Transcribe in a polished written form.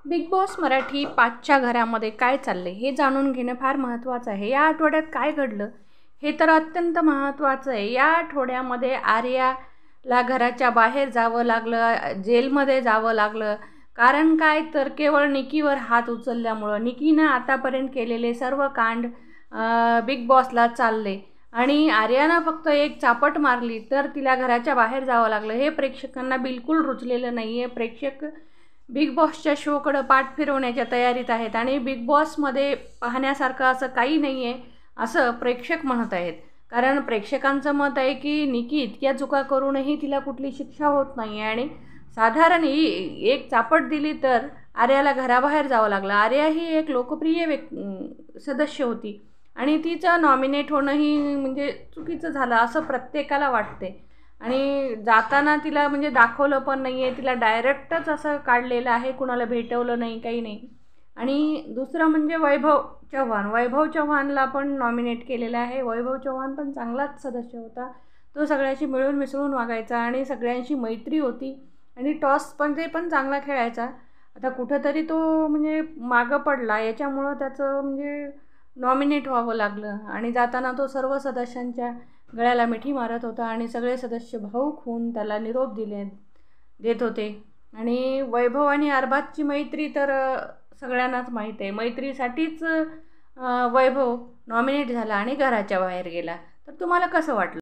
Big boss Marathi 5च्या घरामध्ये काय चालले हे जाणून घेणं फार महत्त्वाचं आहे. या आठवड्यात काय घडलं हे तर अत्यंत महत्त्वाचं आहे. या आठवड्यामध्ये आर्याला घराच्या बाहेर जावं लागलं, जेलमध्ये जावं लागलं. कारण काय तर केवळ निकीवर हात उचलल्यामुळं. निकीनं आतापर्यंत केलेले सर्व कांड बिग बॉसला चालले आणि आर्यानं फक्त एक चापट मारली तर तिला घराच्या बाहेर जावं लागलं. हे प्रेक्षकांना बिलकुल रुचलेलं नाही आहे. प्रेक्षक बिग बॉसच्या शोकडं पाठ फिरवण्याच्या तयारीत आहेत आणि बिग बॉसमध्ये पाहण्यासारखं असं काही नाही आहे असं प्रेक्षक म्हणत आहेत. कारण प्रेक्षकांचं मत आहे की निकी इतक्या चुका करूनही तिला कुठली शिक्षा होत नाही आहे आणि साधारण ही एक चापट दिली तर आर्याला घराबाहेर जावं लागलं. आर्या ही एक लोकप्रिय सदस्य होती आणि तिचं नॉमिनेट होणंही म्हणजे चुकीचं झालं असं प्रत्येकाला वाटते. आणि जाताना तिला म्हणजे दाखवलं पण नाही आहे, तिला डायरेक्टच असं काढलेलं आहे, कुणाला भेटवलं नाही, काही नाही. आणि दुसरं म्हणजे वैभव चव्हाणला पण नॉमिनेट केलेलं आहे. वैभव चव्हाण पण चांगलाच सदस्य होता. तो सगळ्याशी मिळून मिसळून वागायचा आणि सगळ्यांशी मैत्री होती आणि टॉस पण ते पण चांगला खेळायचा. आता कुठंतरी तो म्हणजे मागं पडला, याच्यामुळं त्याचं म्हणजे नॉमिनेट व्हावं लागलं आणि जाताना तो सर्व सदस्यांच्या गळ्याला मिठी मारत होता आणि सगळे सदस्य भावूक होऊन त्याला निरोप देत होते. आणि वैभव आणि अरबाजची मैत्री तर सगळ्यांनाच माहीत आहे. मैत्रीसाठीच वैभव नॉमिनेट झाला आणि घराच्या बाहेर गेला. तर तुम्हाला कसं वाटलं?